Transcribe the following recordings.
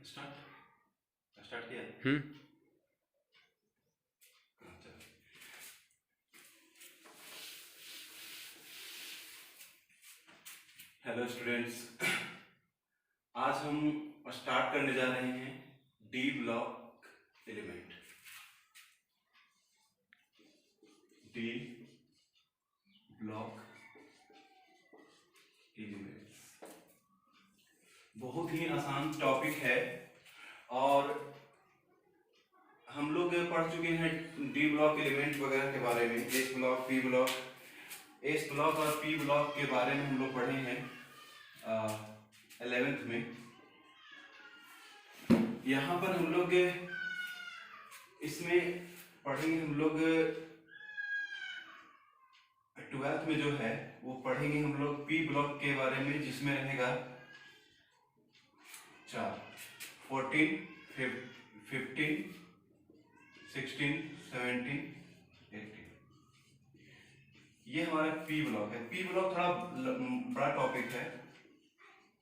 Start किया। Hello students, आज हम स्टार्ट करने जा रहे हैं D block element. D block elements बहुत ही आसान टॉपिक है और हम लोग पढ़ चुके हैं डी ब्लॉक एलिमेंट वगैरह के बारे में। S block, P block, S block और पी ब्लॉक के बारे में हम लोग पढ़े हैं 11th में। यहाँ पर हम लोग इसमें पढ़ेंगे, हम लोग 12th में जो है वो पढ़ेंगे हम लोग पी ब्लॉक के बारे में, जिसमें रहेगा 4 14 15 16 17 18। ये हमारा पी ब्लॉक है। पी ब्लॉक थोड़ा बड़ा टॉपिक है।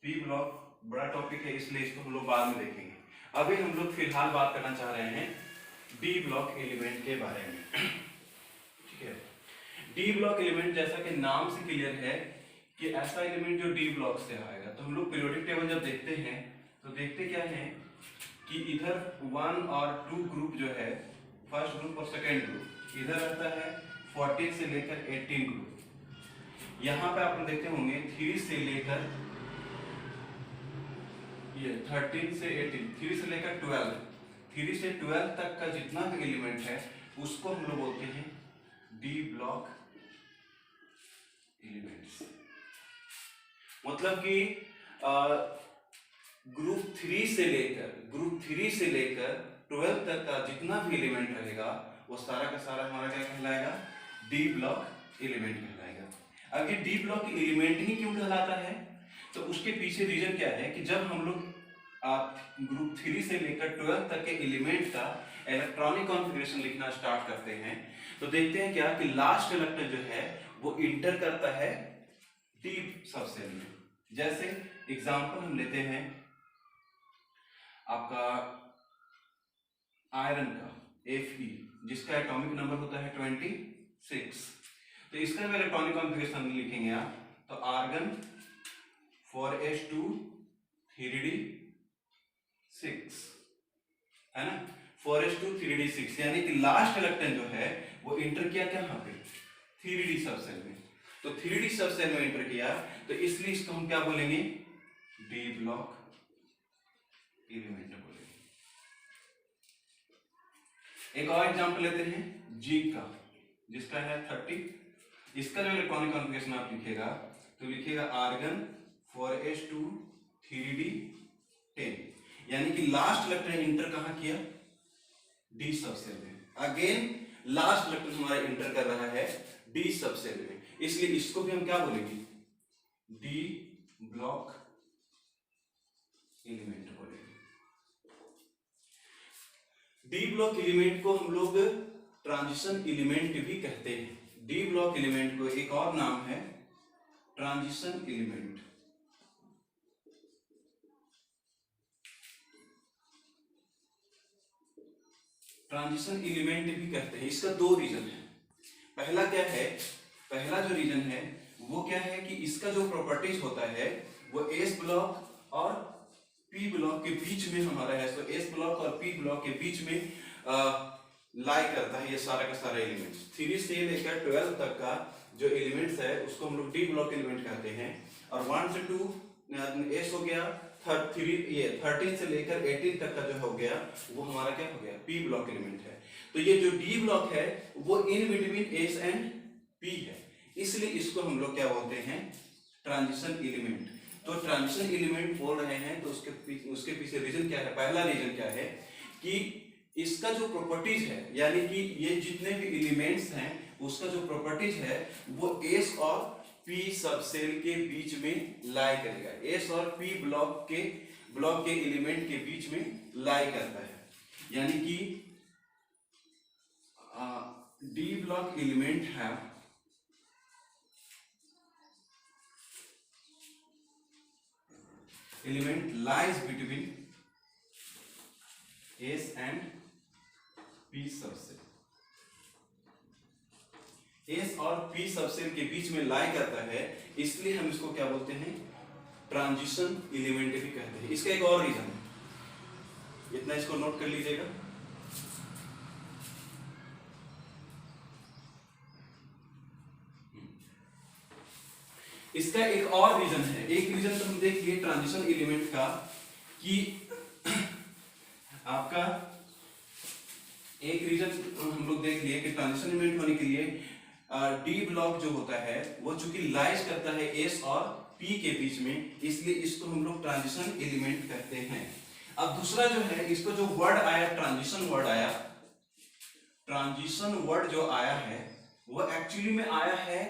पी ब्लॉक बड़ा टॉपिक है, इसलिए इसको हम लोग बाद में देखेंगे। अभी हम लोग फिलहाल बात करना चाह रहे हैं डी ब्लॉक एलिमेंट के बारे में। ठीक है, डी ब्लॉक एलिमेंट जैसा कि नाम से क्लियर है कि ऐसा एलिमेंट जो डी ब्लॉक से आएगा। तो हम लोग पीरियोडिक टेबल जब देखते हैं तो देखते क्या है कि इधर 1 और 2 ग्रुप जो है, फर्स्ट ग्रुप और सेकेंड ग्रुप, इधर रहता है 14 से लेकर 18 ग्रुप। यहाँ पे आप लोग देखते होंगे 3 से लेकर ये 13 से 18, 3 से लेकर 12, 3 से 12 तक का जितना भी एलिमेंट है उसको हम लोग बोलते हैं डी ब्लॉक एलिमेंट्स। मतलब कि ग्रुप 3 से लेकर 12 तक का जितना भी एलिमेंट रहेगा वो सारा का सारा हमारा क्या कहलाएगा? डी ब्लॉक एलिमेंट कहलाएगा। अब ये डी ब्लॉक एलिमेंट ही क्यों कहलाता है? तो उसके पीछे रीजन क्या है कि जब हम लोग ग्रुप 3 से लेकर 12 तक के एलिमेंट का इलेक्ट्रॉनिक कॉन्फ़िगरेशन लिखना स्टार्ट करते हैं तो देखते हैं क्या कि लास्ट इलेक्ट्रॉन जो है वो इंटर करता है डी सबसेल में। जैसे एग्जांपल हम लेते हैं आपका आयरन का Fe, जिसका एटॉमिक नंबर होता है 26। तो इसका इलेक्ट्रॉनिक कॉन्फ़िगरेशन लिखेंगे आप तो आर्गन 4s2 3d6 है ना, 4s2 3d6, यानी कि लास्ट इलेक्ट्रॉन जो है वो इंटर किया क्या यहाँ पे 3d सबसेल में। तो 3d सबसेल में इंटर किया तो इसलिए इसको हम क्या बोलेंगे? डी ब्लॉक एलिमेंट बोलेंगे। एक और एग्जांपल लेते हैं जिंक का, जिसका है 30। इसका जो इलेक्ट्रॉनिक कॉन्फ़िगरेशन आप लिखेगा तो लिखेगा आर्गन 4s2 3d10, यानी कि लास्ट इलेक्ट्रॉन इंटर कहां किया? डी सबसेल में। अगेन लास्ट इलेक्ट्रॉन हमारा इंटर कर रहा है डी सबसेल में, इसलिए इसको भी हम क्या बोलेंगे? डी ब्लॉक एलिमेंट बोलेंगे। डी ब्लॉक एलिमेंट को हम लोग ट्रांजिशन एलिमेंट भी कहते हैं। डी ब्लॉक एलिमेंट को एक और नाम है ट्रांजिशन एलिमेंट। ट्रांजिशन एलिमेंट भी कहते हैं। इसका 2 रीजन है। पहला क्या है? पहला जो रीजन है वो क्या है कि इसका जो प्रॉपर्टीज होता है वो एस ब्लॉक और पी ब्लॉक के बीच में हमारा है। तो एस ब्लॉक और पी ब्लॉक के बीच में लाई करता है ये सारा का सारा एलिमेंट्स। 3 से लेकर 12 तक का जो एलिमेंट्स है उसको हम लोग डी ब्लॉक एलिमेंट कहते हैं। और 1 से 2 एस हो गया, 13 से लेकर 18 तक का जो हो गया वो हमारा क्या हो गया? पी ब्लॉक एलिमेंट है। तो ये जो डी ब्लॉक है वो in between S and P है, इसलिए इसको हम लोग क्या बोलते हैं? Transition element. तो ट्रांजिशन एलिमेंट बोल रहे हैं तो उसके पीछे रीजन क्या है? पहला रीजन क्या है कि इसका जो प्रॉपर्टीज है, यानी कि ये जितने भी एलिमेंट्स हैं उसका जो प्रॉपर्टीज है वो एस और पी सबसेल के बीच में लाई करेगा। एस और पी ब्लॉक के एलिमेंट के बीच में लाई करता है, यानी कि डी ब्लॉक एलिमेंट है element lies between S and P subshell, S और पी सबसेल के बीच में लाई करता है, इसलिए हम इसको क्या बोलते हैं, ट्रांजिशन एलिमेंट भी कहते हैं। इसका एक और रीजन है, इतना इसको नोट कर लीजिएगा। इसका एक और रीजन है, एक रीजन तो हम देख लिए ट्रांजिशन एलिमेंट का कि आपका एक रीजन हम लोग देख लिए कि ट्रांजिशन एलिमेंट होने के लिए डी ब्लॉक जो होता है वो चूंकि लाइज करता है एस और पी के बीच में, इसलिए इसको हम लोग ट्रांजिशन एलिमेंट कहते हैं। अब दूसरा जो है, इसको जो वर्ड आया ट्रांजिशन वर्ड आया, ट्रांजिशन वर्ड जो आया है वो एक्चुअली में आया है,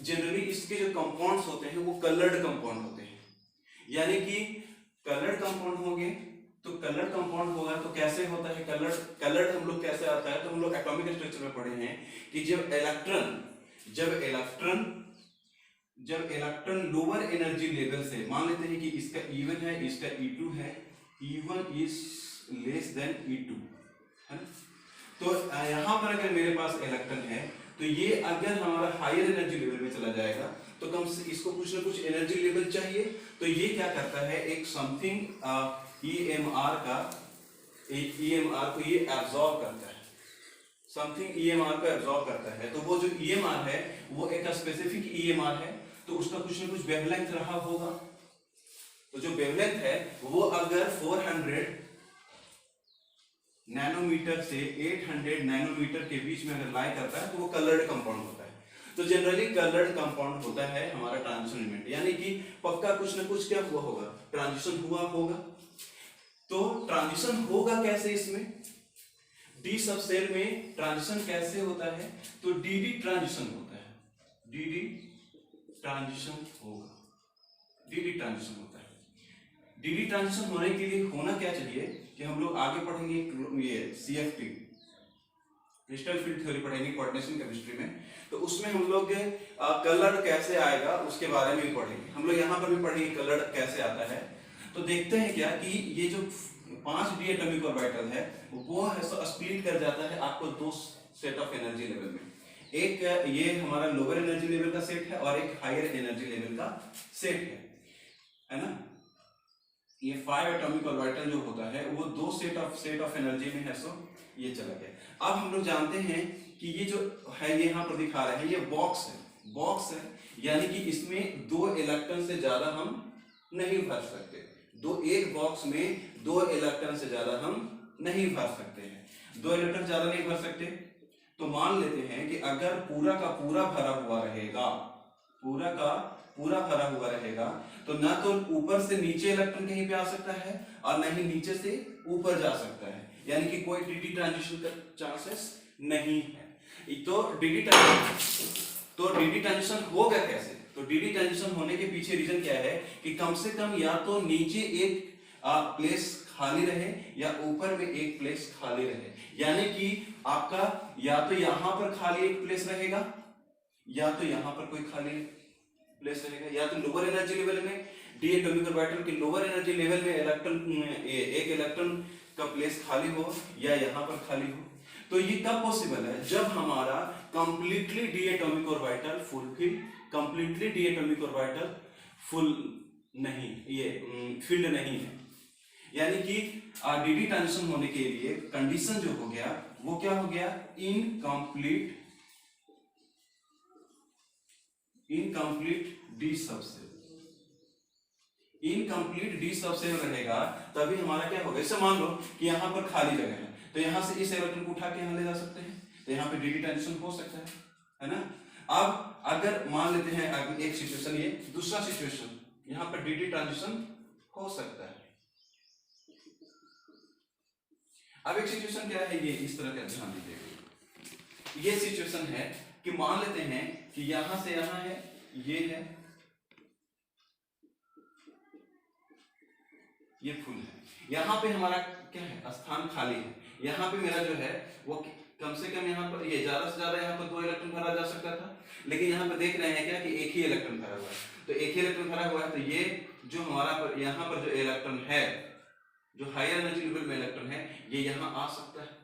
जनरली इसके जो कंपाउंड्स होते हैं वो कलर्ड कंपाउंड होते हैं, यानी कि कलर्ड कंपाउंड होंगे तो कलर्ड कंपाउंड होगा तो कैसे होता है कलर्ड हम लोग कैसे आता है, तो हम लोग एटॉमिक स्ट्रक्चर में पढ़े हैं कि जब इलेक्ट्रॉन लोअर एनर्जी लेवल से, मान लेते हैं कि इसका E1 है, इसका E2 है, E1 is less than E2 है ना, तो यहां पर अगर मेरे पास इलेक्ट्रॉन है तो ये अगर हमारा हायर एनर्जी लेवल में चला जाएगा तो कम से इसको कुछ ना कुछ एनर्जी लेवल चाहिए, तो ये क्या करता है, एक समथिंग EMR को ये एब्जॉर्ब करता है, समथिंग EMR को एब्जॉर्ब करता है। तो वो जो EMR है वो एक स्पेसिफिक EMR है, तो उसका कुछ ना कुछ वेवलेंथ रहा होगा, तो जो वेवलेंथ है वो अगर 400 नैनोमीटर से 800 नैनोमीटर के बीच में अगर लाई करता है तो वो कलर्ड कंपाउंड होता है। तो जनरली कलर्ड कंपाउंड होता है हमारा ट्रांजिशन एलिमेंट, यानी कि पक्का कुछ ना कुछ क्या हुआ होगा, ट्रांजिशन हुआ होगा। तो ट्रांजिशन होगा कैसे, इसमें डी सबसेल में ट्रांजिशन कैसे होता है, तो डीडी ट्रांजिशन होता है, डीडी ट्रांजिशन होगा, डीडी ट्रांजिशन होता है। डीडी ट्रांजिशन होने के लिए होना क्या चाहिए कि हम लोग आगे पढ़ेंगे ये CFT क्रिस्टल फील्ड थ्योरी पढ़ेंगे कोऑर्डिनेशन केमिस्ट्री में, तो उसमें हम लोग कलर कैसे आएगा उसके बारे में भी पढ़ेंगे। हम लोग यहाँ पर भी पढ़ेंगे कलर कैसे आता है। तो देखते हैं क्या कि ये जो 5 डी एटॉमिक ऑर्बिटल है वो स्प्लिट कर जाता है आपको 2 सेट ऑफ एनर्जी लेवल में, एक ये हमारा लोअर एनर्जी लेवल का सेट है और एक हायर एनर्जी लेवल का सेट है ना। ये 5 एटॉमिक ऑर्बिटल जो होता है वो 2 सेट ऑफ एनर्जी में है, सो ये चला गया। अब हम लोग जानते हैं कि ये जो है ये यहाँ पर दिखा रहे हैं ये बॉक्स है, यानी कि इसमें 2 इलेक्ट्रॉन से ज्यादा हम नहीं भर सकते, एक बॉक्स में 2 इलेक्ट्रॉन से ज्यादा हम नहीं भर सकते हैं, 2 इलेक्ट्रॉन ज्यादा नहीं भर सकते। तो मान लेते हैं कि अगर पूरा का पूरा भरा हुआ रहेगा, पूरा का पूरा भरा हुआ रहेगा, तो ना तो ऊपर से नीचे इलेक्ट्रॉन कहीं पे आ सकता है और ना ही नीचे से ऊपर जा सकता है, यानी कि कोई डीडी ट्रांजिशन का चांसेस नहीं है। तो डीडी ट्रांजिशन होगा कैसे, तो डीडी ट्रांजिशन होने के पीछे रीजन क्या है कि कम से कम या तो नीचे एक प्लेस खाली रहे या ऊपर में एक प्लेस खाली रहे, यानी कि आपका या तो यहां पर खाली एक प्लेस रहेगा या तो यहां पर कोई खाली प्लेस रहेगा, या तो लोअर एनर्जी लेवल में डी एटॉमिक ऑर्बिटल के लोअर एनर्जी लेवल में एक इलेक्ट्रॉन का प्लेस खाली हो या यहां पर खाली हो। तो ये कब पॉसिबल है, जब हमारा completely D atomic orbital full नहीं, ये फील्ड नहीं है, यानी कि डीडी ट्रांजिशन होने के लिए कंडीशन जो हो गया वो क्या हो गया, incomplete D subshell, incomplete D subshell रहेगा तभी हमारा क्या होगा। इससे मान लो कि यहां पर खाली जगह है तो यहां से इस इलेक्ट्रॉन को उठा के यहां ले जा सकते हैं, तो यहां पे डीडी ट्रांजिशन हो सकता है ना। अब अगर मान लेते हैं एक सिचुएशन, ये दूसरा सिचुएशन, यहां पर डीडी ट्रांजिशन हो सकता है। अब एक सिचुएशन क्या है, ये इस तरह का ध्यान दीजिएगा। ये सिचुएशन है कि मान लेते हैं कि यहां से यहां है, ये है, ये फुल है, यहां पे हमारा क्या है, स्थान खाली है, यहां पे मेरा जो है वो कम से कम यहाँ पर ये ज्यादा से ज्यादा यहाँ पर 2 इलेक्ट्रॉन भरा जा सकता था, लेकिन यहाँ पे देख रहे हैं क्या कि एक ही इलेक्ट्रॉन भरा हुआ है, तो एक ही इलेक्ट्रॉन भरा हुआ है, तो ये जो हमारा पर यहाँ पर जो इलेक्ट्रॉन है जो हायर एनर्जी लेवल में इलेक्ट्रॉन है ये यहां आ सकता है।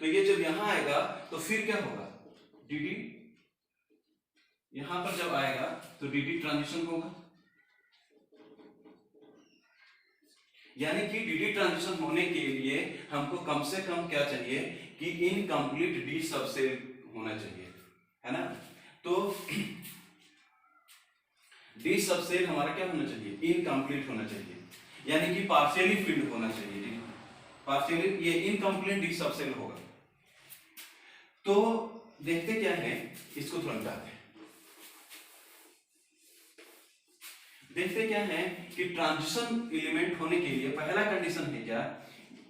तो ये जब यहां आएगा तो फिर क्या होगा, dd यहां पर जब आएगा तो dd ट्रांजिशन होगा, यानी कि dd ट्रांजिशन होने के लिए हमको कम से कम क्या चाहिए कि इनकम्प्लीट डी सबसेल होना चाहिए, है ना। तो डी सबसेल हमारा क्या होना चाहिए, इनकम्प्लीट होना चाहिए, यानी कि पार्शियली फिल्ड होना चाहिए, पार्शियली ये इनकम्प्लीट डी सबसेल होगा। तो देखते क्या है, इसको थोड़ा मिटाते हैं। देखते क्या है कि ट्रांजिशन एलिमेंट होने के लिए पहला कंडीशन है क्या,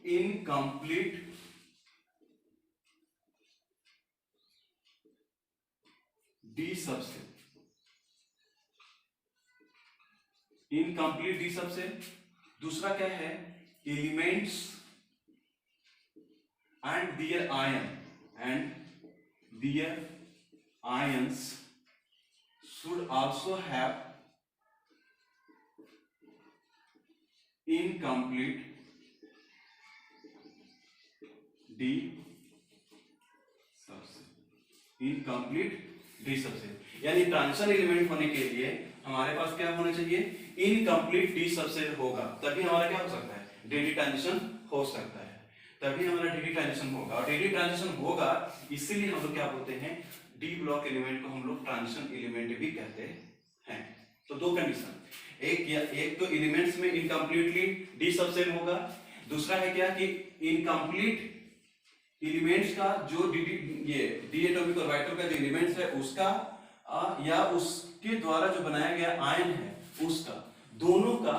incomplete D subshell, incomplete D subshell. दूसरा क्या है, elements and their ions should also have incomplete D subshell, incomplete D subshell. यानी ट्रांजिशन एलिमेंट होने के लिए हमारे पास क्या होना चाहिए, इनकम्प्लीट डी सबसेल होगा, तभी हमारा क्या हो सकता है, डीडी ट्रांजिशन हो सकता है, तभी हमारा डीडी ट्रांजिशन होगा। और डीडी ट्रांजिशन होगा इसीलिए हम लोग क्या बोलते हैं, डी ब्लॉक एलिमेंट को हम लोग ट्रांजिशन एलिमेंट भी कहते हैं। तो दो कंडीशन, एक तो एलिमेंट्स में इनकम्प्लीटली डी सबसेल होगा, दूसरा है क्या कि इनकम्प्लीट एलिमेंट्स का जो डी एटॉमिक ऑर्बिटल का जो एलिमेंट्स है उसका या उसके द्वारा जो बनाया गया आयन है उसका, दोनों का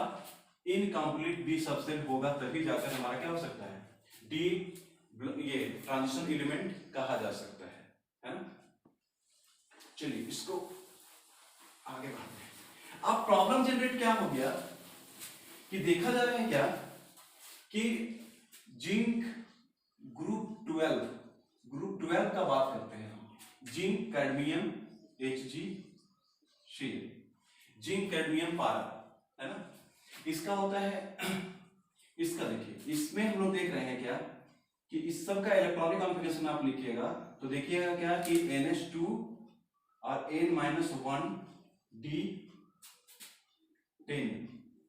इनकम्प्लीट डी सबसेल होगा, तभी जाकर हमारा क्या हो सकता है, डी ये ट्रांजिशन एलिमेंट कहा जा सकता है ना। चलिए इसको आगे बढ़ते हैं। अब प्रॉब्लम जनरेट क्या हो गया कि देखा जा रहा है क्या कि जिंक ग्रुप 12 का बात करते हैं हम, zinc cadmium Hg, zinc cadmium पारा, है ना। इसका होता है इसका देखिए, इसमें हम लोग देख रहे हैं क्या कि इस सब का इलेक्ट्रॉनिक कॉन्फ़िगरेशन आप लिखिएगा तो देखिएगा क्या कि NH2 और N-1 D10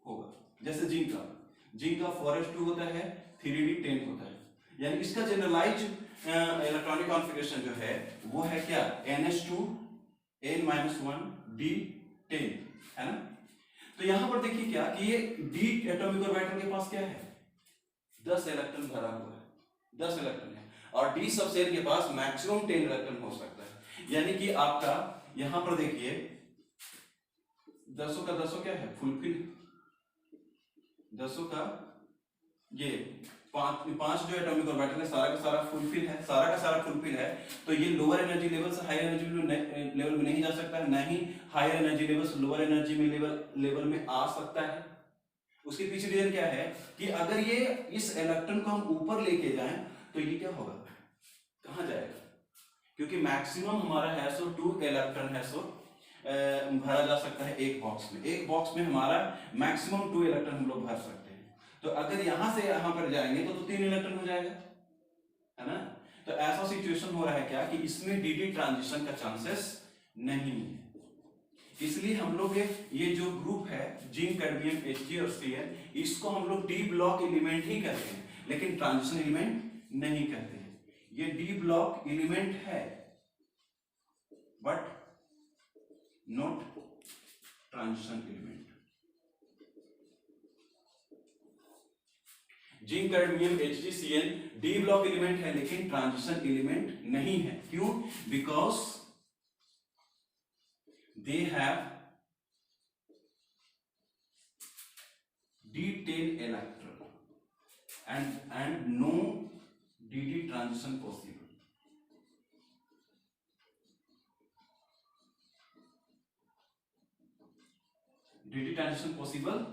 होगा। जैसे जिंक का 4s2 होता है, 3d10 होता है, यानी इसका जनरलाइज इलेक्ट्रॉनिक कॉन्फ़िगरेशन जो है वो है क्या, NH2 N-1 D10, है ना। तो यहां पर देखिए क्या कि ये डी एटॉमिक ऑर्बिटल के पास क्या है, 10 इलेक्ट्रॉन भरा हुआ है, 10 इलेक्ट्रॉन है, और डी सबसेल के पास मैक्सिमम 10 इलेक्ट्रॉन हो सकता है। यानी कि आपका यहां पर देखिए 10 का 10 क्या है, फुलफिल, 10 का ये पांच जो एटॉमिक ऑर्बिटल है सारा का सारा फुलफिल है, सारा का सारा फुलफिल है। तो ये लोअर एनर्जी लेवल से हायर एनर्जी लेवल में नहीं जा सकता है, ना ही हायर एनर्जी लेवल से लोअर एनर्जी में लेवल में आ सकता है। उसके पीछे रीजन क्या है कि अगर ये इस इलेक्ट्रॉन को हम ऊपर लेके जाएं तो ये क्या होगा, कहां जाएगा, क्योंकि मैक्सिमम हमारा है सो 2 इलेक्ट्रॉन है सो भरा जा सकता है एक बॉक्स में हमारा मैक्सिमम 2 इलेक्ट्रॉन हम लोग भर सकते हैं। तो अगर यहां से यहां पर जाएंगे तो 3 इलेक्ट्रॉन हो जाएगा, है ना। तो ऐसा सिचुएशन हो रहा है क्या कि इसमें डीडी ट्रांजिशन का चांसेस नहीं है, इसलिए हम लोग ये जो ग्रुप है जिंक कैडमियम Hg और Cl, इसको हम लोग डी ब्लॉक एलिमेंट ही कहते हैं, लेकिन ट्रांजिशन एलिमेंट नहीं कहते हैं। ये डी ब्लॉक एलिमेंट है but not transition element. Zinc cadmium HgCl D block element है लेकिन ट्रांजिशन एलिमेंट नहीं है। क्यों? Because they have D10 electron and no DD transition possible. DD transition possible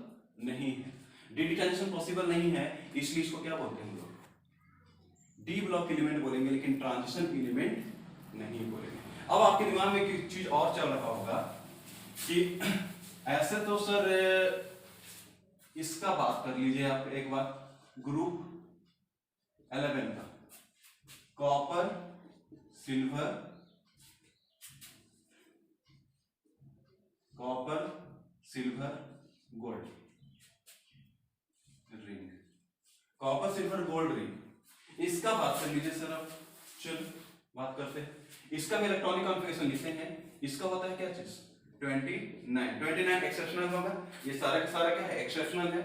नहीं है, DD ट्रांजिशन पॉसिबल नहीं है, इसलिए इसको क्या बोलते हैं हम लोग, डी ब्लॉक एलिमेंट बोलेंगे लेकिन ट्रांजिशन एलिमेंट नहीं बोलेंगे। अब आपके दिमाग में एक चीज और चल रहा होगा कि ऐसे तो सर इसका बात कर लीजिए आप एक बार, ग्रुप 11 का copper silver gold ring, copper silver gold ring, इसका बात कर लीजिए सर आप। चलो बात करते हैं इसका भी इलेक्ट्रॉनिक कॉन्फ़िगरेशन लिखते हैं। इसका होता है क्या चीज 29 एक्सेप्शनल होगा, ये सारा का सारा क्या है एक्सेप्शनल है।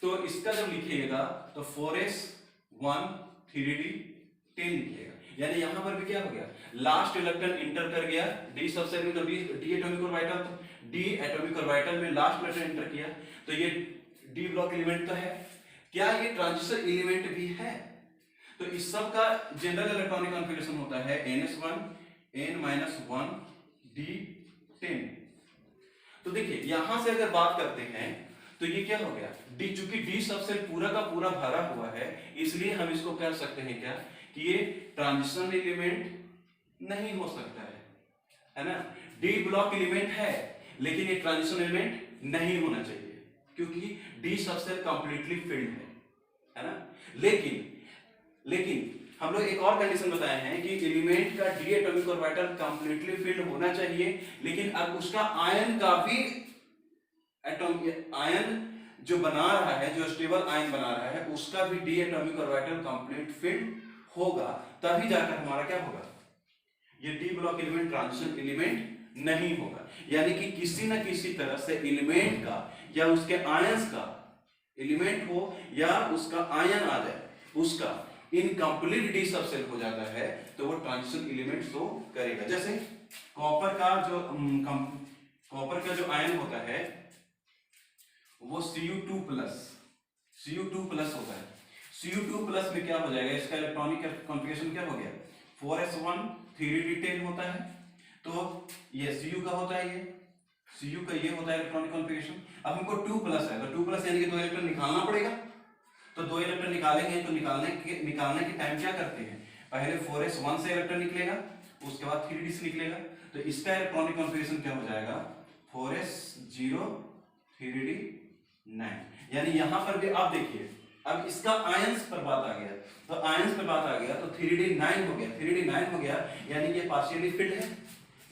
तो इसका जब लिखिएगा तो 4s1 3d 10 लिखिएगा, यानी यहां पर भी क्या हो गया लास्ट इलेक्ट्रॉन इंटर कर गया डी सबसेल में, तो डी एटॉमिक ऑर्बिटल, तो डी एटॉमिक ऑर्बिटल में लास्ट इलेक्ट्रॉन इंटर किया, तो ये डी ब्लॉक एलिमेंट तो है। क्या ये ट्रांजिशन एलिमेंट भी है? तो इस सब का जनरल इलेक्ट्रॉनिक कॉन्फ़िगरेशन होता है ns1 n-1 d10। तो देखिए यहां से अगर बात करते हैं तो ये क्या हो गया डी, चूंकि डी सबसेल पूरा का पूरा भरा हुआ है, इसलिए हम इसको कह सकते हैं क्या कि ये ट्रांजिशन एलिमेंट नहीं हो सकता है ना। डी ब्लॉक एलिमेंट है लेकिन ये ट्रांजिशन एलिमेंट नहीं होना चाहिए, क्योंकि डी सबसेल कंप्लीटली फिल्ड है ना। लेकिन हम लोग एक और कंडीशन बताए हैं कि एलिमेंट का D atomic orbital completely filled होना चाहिए, लेकिन अब उसका आयन का भी आयन जो बना रहा है, जो स्टेबल आयन बना रहा है, उसका भी D atomic orbital complete field होगा, तभी जाकर हमारा क्या होगा ये D block element transition element नहीं होगा। यानी कि किसी न किसी तरह से एलिमेंट का या उसके आयंस का, एलिमेंट हो या उसका आयन आ जाए, उसका इनकम्प्लीट डी सबसेल हो जाता है तो वो ट्रांजिशन एलिमेंट शो करेगा। जैसे कॉपर का जो आयन होता है वो Cu2 प्लस होता है। Cu2 प्लस में क्या हो जाएगा, इसका इलेक्ट्रॉनिक कॉन्फ़िगरेशन क्या हो गया 4s1 3d10 होता है। तो ये Cu का होता है, ये Cu का ये होता है इलेक्ट्रॉनिक कॉन्फ़िगरेशन। अब हमको 2 प्लस है, तो 2 प्लस यानी कि 2 इलेक्ट्रॉन निकालना पड़ेगा। तो 2 इलेक्ट्रॉन निकालेंगे तो निकालने के टाइम क्या करते हैं, पहले 4s1 से इलेक्ट्रॉन निकलेगा, उसके बाद 3d से निकलेगा, तो इसका इलेक्ट्रॉनिक कॉन्फ़िगरेशन क्या हो जाएगा 4s0 3d9। यानी यहां पर भी आप देखिए, अब इसका आयंस पर बात आ गया, तो आयंस पर बात आ गया तो 3d9 हो गया, 3d9 हो गया, यानी ये पार्शियली फिल्ड है।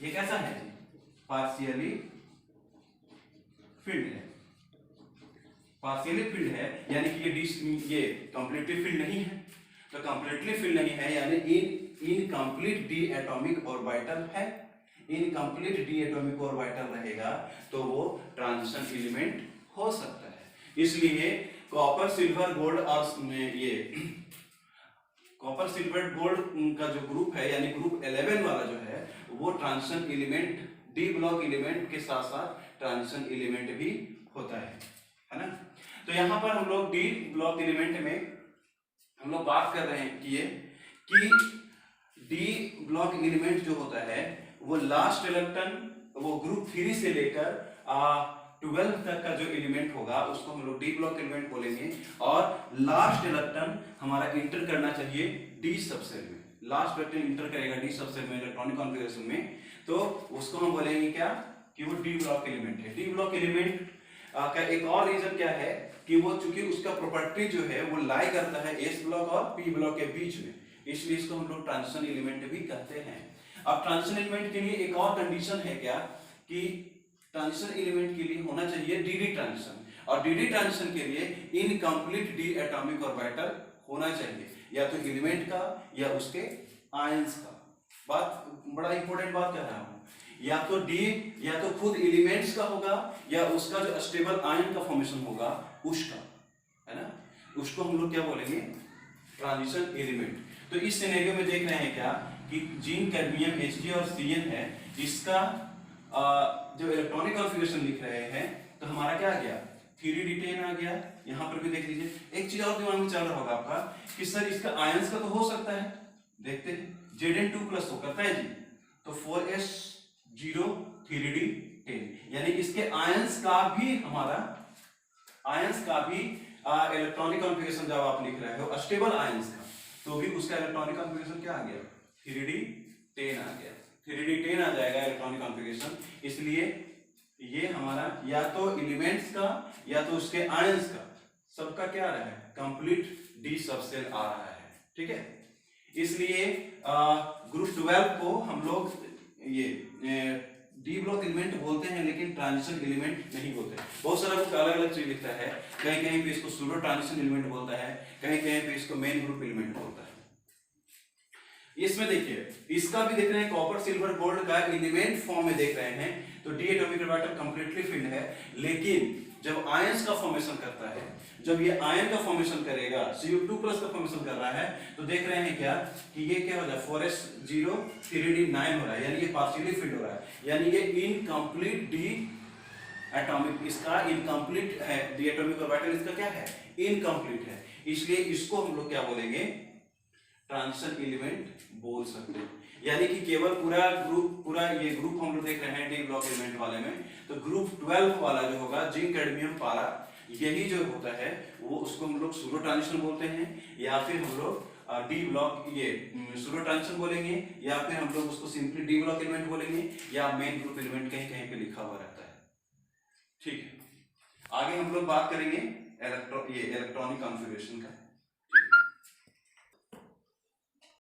ये कैसा है जी, पार्शियली फिल्ड है, पार्शियली फिल्ड है, यानी कि ये कंप्लीटली फिल्ड नहीं है। तो कंप्लीटली फिल्ड नहीं है यानी इनकम्प्लीट डी एटॉमिक ऑर्बिटल है। इनकम्प्लीट डी एटॉमिक ऑर्बिटल रहेगा तो वो ट्रांजिशन एलिमेंट हो सकता है। इसलिए कॉपर सिल्वर गोल्ड और ये कॉपर सिल्वर गोल्ड का जो ग्रुप है, यानी ग्रुप 11 वाला जो है, वो transition element, D block element के साथ साथ ट्रांजिशन एलिमेंट भी होता है ना। तो यहां पर हम लोग डी ब्लॉक एलिमेंट में हम लोग बात कर रहे हैं कि डी ब्लॉक एलिमेंट जो होता है वो लास्ट इलेक्ट्रॉन, वो ग्रुप 3 से लेकर 12 तक का जो एलिमेंट होगा उसको हम लोग डी ब्लॉक एलिमेंट बोलेंगे। और लास्ट इलेक्ट्रॉन हमारा इंटर करना चाहिए डी सबसेल में, लास्ट इलेक्ट्रॉन इंटर करेगा डी सबसेल में इलेक्ट्रॉनिक कॉन्फ़िगरेशन में, तो उसको हम बोलेंगे क्या कि वो डी ब्लॉक एलिमेंट है। डी ब्लॉक एलिमेंट का एक और रीजन क्या है कि वो चूंकि उसका प्रॉपर्टी जो है वो लाई करता है एस ब्लॉक और पी ब्लॉक के बीच में, इसलिए इसको हम लोग ट्रांजिशन एलिमेंट भी कहते हैं। अब ट्रांजिशन एलिमेंट के लिए एक और कंडीशन है क्या कि ट्रांजिशन एलिमेंट के लिए होना चाहिए डीडी ट्रांजिशन, और डीडी ट्रांजिशन के लिए इनकम्प्लीट डी एटॉमिक ऑर्बिटल होना चाहिए, या तो एलिमेंट का या उसके आयंस का। बात बड़ा इंपॉर्टेंट बात कह रहा हूं, या तो डी या तो खुद एलिमेंट्स का होगा या उसका जो स्टेबल आयन का फॉर्मेशन होगा उसका, है ना, उसको हम लोग क्या बोलेंगे ट्रांजिशन एलिमेंट। तो इस सिनेरियो में देख रहे हैं क्या कि जिंक कैडमियम Hg और Cn है, इसका जो इलेक्ट्रॉनिक कॉन्फ़िगरेशन लिख रहे हैं तो हमारा क्या आ गया 3d10 आ गया। यहां पर भी देख लीजिए, एक चीज और दिमाग में चल रहा होगा आपका कि सर इसका आयंस का तो हो सकता है, देखते हैं Zn2 प्लस तो करता है जी, तो 4s0 3d10, यानी इसके आयंस का भी हमारा आयंस का भी इलेक्ट्रॉनिक कॉन्फ़िगरेशन जब आप लिख रहे हो स्टेबल आयंस का, तो भी उसका इलेक्ट्रॉनिक कॉन्फ़िगरेशन क्या आ गया 3d10 आ गया, 3d10 आ जाएगा इलेक्ट्रॉनिक कॉन्फ़िगरेशन। इसलिए ये हमारा या तो एलिमेंट्स का या तो उसके आयंस का सबका क्या आ रहा है, कंप्लीट डी सब सेल आ रहा है, ठीक है। इसलिए ग्रुप 12 को हम लोग ये डी ब्लॉक एलिमेंट बोलते हैं, लेकिन ट्रांजिशन एलिमेंट नहीं बोलते। बहुत सारा बुक अलग अलग चीज लिखता है, कहीं कहीं पे इसको सूडो ट्रांजिशन एलिमेंट बोलता है, कहीं कहीं पे इसको मेन ग्रुप एलिमेंट बोलता है। इसमें देखिए, इसका भी देख रहे हैं कॉपर सिल्वर गोल्ड का एलिमेंट फॉर्म में देख रहे हैं, तो D atomic orbital completely filled है। लेकिन जब आयंस का फॉर्मेशन करता है, जब ये आयन का फॉर्मेशन करेगा, Cu2+ का फॉर्मेशन कर रहा है, तो देख रहे हैं क्या कि ये क्या हो रहा है, 4s0 3d9 हो रहा है, यानी ये पार्शियली फिल्ड हो रहा है, यानी ये इनकम्प्लीट डी एटॉमिक, इसका इनकम्प्लीट है, डी एटॉमिक ऑर्बिटल इसका क्या है, इनकम्प्लीट है। इसलिए इसको हम लोग क्या बोलेंगे, ट्रांजिशन एलिमेंट बोल सकते हैं। यानी कि केवल पूरा ये ग्रुप हम लोग देख रहे हैं डी ब्लॉक एलिमेंट वाले में, तो ग्रुप 12 वाला जो होगा जिंक कैडमियम पारा, यही जो होता है वो उसको हम लोग सूडो ट्रांजिशन बोलते हैं, या फिर हम लोग डी ब्लॉक ये सूडो ट्रांजिशन बोलेंगे, या फिर हम लोग उसको सिंपली डी ब्लॉक एलिमेंट बोलेंगे, या मेन ग्रुप एलिमेंट कहीं कहीं पे लिखा हुआ रहता है, ठीक है। आगे हम लोग बात करेंगे इलेक्ट्रॉनिक कॉन्फ़िगरेशन का।